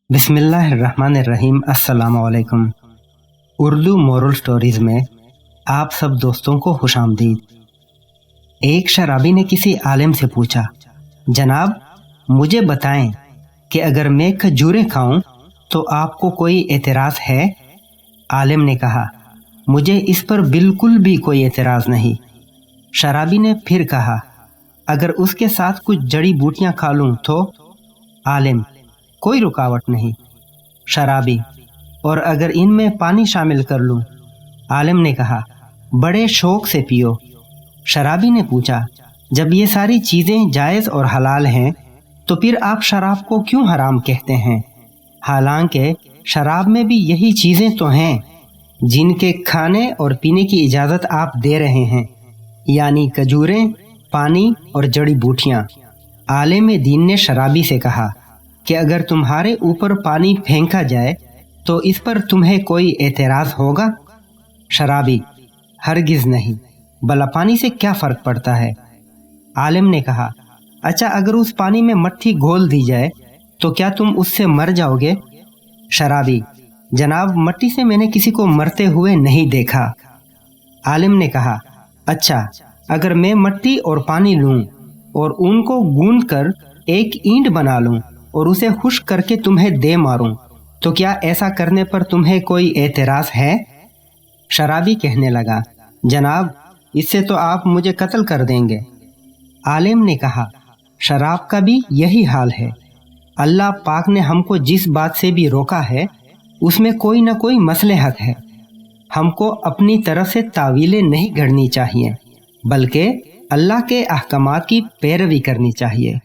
बिस्मिल्लाहिर्रहमानिर्रहीम। अस्सलाम वालेकुम। उर्दू मोरल स्टोरीज में आप सब दोस्तों को खुशामदीद। एक शराबी ने किसी आलिम से पूछा, जनाब मुझे बताएं कि अगर मैं खजूरें खाऊं तो आपको कोई एतराज़ है? आलिम ने कहा, मुझे इस पर बिल्कुल भी कोई एतराज़ नहीं। शराबी ने फिर कहा, अगर उसके साथ कुछ जड़ी बूटियां खा लूं तो? आलिम, कोई रुकावट नहीं। शराबी, और अगर इनमें पानी शामिल कर लूं? आलिम ने कहा, बड़े शौक से पियो। शराबी ने पूछा, जब ये सारी चीज़ें जायज़ और हलाल हैं तो फिर आप शराब को क्यों हराम कहते हैं? हालांकि शराब में भी यही चीज़ें तो हैं जिनके खाने और पीने की इजाज़त आप दे रहे हैं, यानी खजूरें, पानी और जड़ी बूटियां। आलिम दीन ने शराबी से कहा कि अगर तुम्हारे ऊपर पानी फेंका जाए तो इस पर तुम्हें कोई एतराज़ होगा? शराबी, हरगिज़ नहीं, भला पानी से क्या फ़र्क पड़ता है? आलिम ने कहा, अच्छा अगर उस पानी में मट्ठी घोल दी जाए तो क्या तुम उससे मर जाओगे? शराबी, जनाब मट्टी से मैंने किसी को मरते हुए नहीं देखा। आलिम ने कहा, अच्छा अगर मैं मट्टी और पानी लूं और उनको गूंद कर एक ईंट बना लूं और उसे खुश्क करके तुम्हें दे मारूं तो क्या ऐसा करने पर तुम्हें कोई एतराज़ है? शराबी कहने लगा, जनाब इससे तो आप मुझे कत्ल कर देंगे। आलिम ने कहा, शराब का भी यही हाल है। अल्लाह पाक ने हमको जिस बात से भी रोका है उसमें कोई ना कोई मसलहत है। हमको अपनी तरफ से तावीलें नहीं गढ़नी चाहिए, बल्कि अल्लाह के अहकामात की पैरवी करनी चाहिए।